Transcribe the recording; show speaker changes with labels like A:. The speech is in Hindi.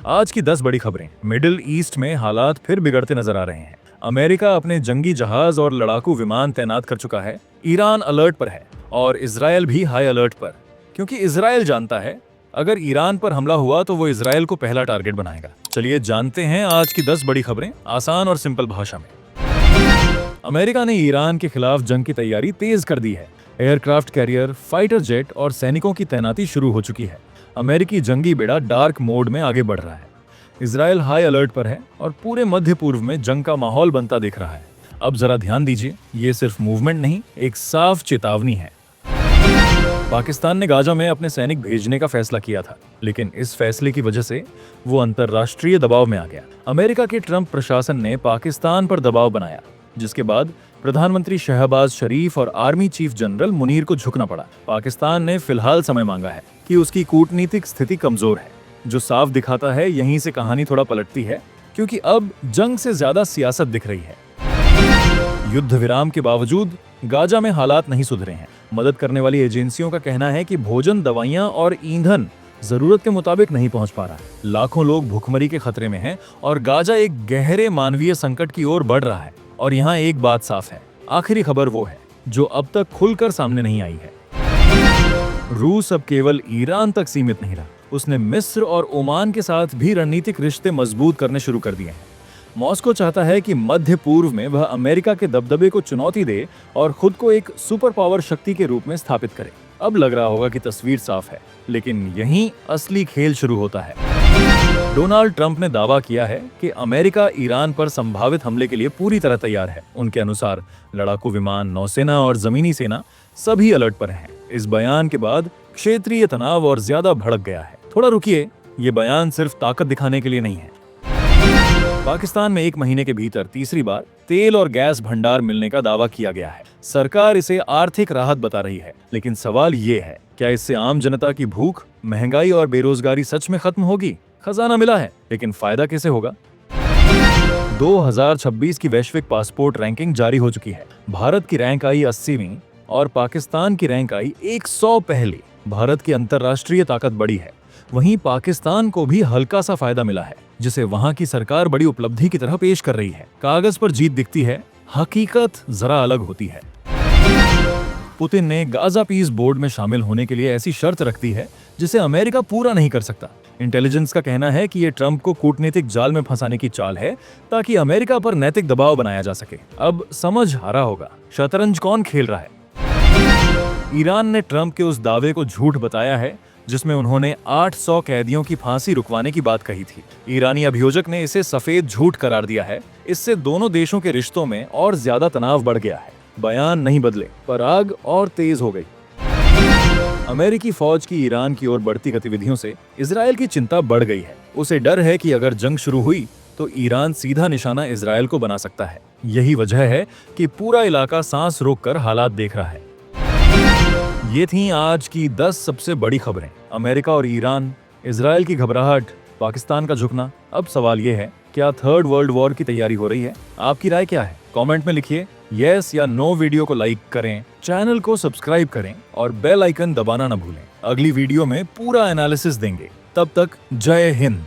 A: आज की 10 बड़ी खबरें। मिडिल ईस्ट में हालात फिर बिगड़ते नजर आ रहे हैं। अमेरिका अपने जंगी जहाज और लड़ाकू विमान तैनात कर चुका है। ईरान अलर्ट पर है और इजरायल भी हाई अलर्ट पर, क्योंकि इजरायल जानता है अगर ईरान पर हमला हुआ तो वो इजरायल को पहला टारगेट बनाएगा। चलिए जानते हैं आज की 10 बड़ी खबरें आसान और सिंपल भाषा में। अमेरिका ने ईरान के खिलाफ जंग की तैयारी तेज कर दी है। एयरक्राफ्ट कैरियर, फाइटर जेट और सैनिकों की तैनाती शुरू हो चुकी है। अमेरिकी जंगी बेड़ा डार्क मोड में आगे बढ़ रहा है। इजरायल हाई अलर्ट पर है और पूरे मध्य पूर्व में जंग का माहौल बनता दिख रहा है। अब जरा ध्यान दीजिए, ये सिर्फ मूवमेंट नहीं, एक साफ चेतावनी है। पाकिस्तान ने गाजा में अपने सैनिक भेजने का फैसला किया था, लेकिन इस फैसले की वजह से वो अंतर्राष्ट्रीय दबाव में आ गया। अमेरिका के ट्रंप प्रशासन ने पाकिस्तान पर दबाव बनाया, जिसके बाद प्रधानमंत्री शहबाज शरीफ और आर्मी चीफ जनरल मुनीर को झुकना पड़ा। पाकिस्तान ने फिलहाल समय मांगा है कि उसकी कूटनीतिक स्थिति कमजोर है, जो साफ दिखाता है यहीं से कहानी थोड़ा पलटती है, क्योंकि अब जंग से ज्यादा सियासत दिख रही है। युद्ध विराम के बावजूद गाजा में हालात नहीं सुधरे हैं। मदद करने वाली एजेंसियों का कहना है कि भोजन, दवाइयां और ईंधन जरूरत के मुताबिक नहीं पहुंच पा रहा है। लाखों लोग भूखमरी के खतरे में हैं और गाजा एक गहरे मानवीय संकट की ओर बढ़ रहा है। और यहाँ एक बात साफ है, आखिरी खबर वो है जो अब तक खुलकर सामने नहीं आई है। रूस अब केवल ईरान तक सीमित नहीं रहा, उसने मिस्र और ओमान के साथ भी रणनीतिक रिश्ते मजबूत करने शुरू कर दिए हैं। मॉस्को चाहता है कि मध्य पूर्व में वह अमेरिका के दबदबे को चुनौती दे और खुद को एक सुपर पावर शक्ति के रूप में स्थापित करे। अब लग रहा होगा कि तस्वीर साफ है, लेकिन यहीं असली खेल शुरू होता है। डोनाल्ड ट्रंप ने दावा किया है कि अमेरिका ईरान पर संभावित हमले के लिए पूरी तरह तैयार है। उनके अनुसार लड़ाकू विमान, नौसेना और जमीनी सेना सभी अलर्ट पर हैं। इस बयान के बाद क्षेत्रीय तनाव और ज्यादा भड़क गया है। थोड़ा रुकिए, ये बयान सिर्फ ताकत दिखाने के लिए नहीं है। पाकिस्तान में 1 महीने के भीतर तीसरी बार तेल और गैस भंडार मिलने का दावा किया गया है। सरकार इसे आर्थिक राहत बता रही है, लेकिन सवाल ये है, क्या इससे आम जनता की भूख, महंगाई और बेरोजगारी सच में खत्म होगी? खजाना मिला है, लेकिन फायदा कैसे होगा? 2026 की वैश्विक पासपोर्ट रैंकिंग जारी हो चुकी है। भारत की रैंक आई 80वीं और पाकिस्तान की रैंक आई 100 पहले। भारत की अंतर्राष्ट्रीय ताकत बड़ी है, वहीं पाकिस्तान को भी हल्का सा फायदा मिला है, जिसे वहां की सरकार बड़ी उपलब्धि की तरह पेश कर रही है। कागज पर जीत दिखती है, हकीकत जरा अलग होती है। पुतिन ने गाजा पीस बोर्ड में शामिल होने के लिए ऐसी शर्त रख दी है जिसे अमेरिका पूरा नहीं कर सकता। इंटेलिजेंस का कहना है कि ये ट्रंप को कूटनीतिक जाल में फंसाने की चाल है, ताकि अमेरिका पर नैतिक दबाव बनाया जा सके। अब समझ आ रहा होगा शतरंज कौन खेल रहा है। ईरान ने ट्रंप के उस दावे को झूठ बताया है जिसमें उन्होंने 800 कैदियों की फांसी रुकवाने की बात कही थी। ईरानी अभियोजक ने इसे सफेद झूठ करार दिया है। इससे दोनों देशों के रिश्तों में और ज्यादा तनाव बढ़ गया है। बयान नहीं बदले, पर आग और तेज हो गई। अमेरिकी फौज की ईरान की ओर बढ़ती गतिविधियों से इजरायल की चिंता बढ़ गई है। उसे डर है कि अगर जंग शुरू हुई तो ईरान सीधा निशाना इजरायल को बना सकता है। यही वजह है कि पूरा इलाका सांस रोककर हालात देख रहा है। ये थीं आज की 10 सबसे बड़ी खबरें। अमेरिका और ईरान, इजरायल की घबराहट, पाकिस्तान का झुकना। अब सवाल ये है, क्या थर्ड वर्ल्ड वॉर की तैयारी हो रही है? आपकी राय क्या है? कमेंट में लिखिए। यस या नो वीडियो को लाइक करें, चैनल को सब्सक्राइब करें और बेल आइकन दबाना न भूलें। अगली वीडियो में पूरा एनालिसिस देंगे। तब तक जय हिंद।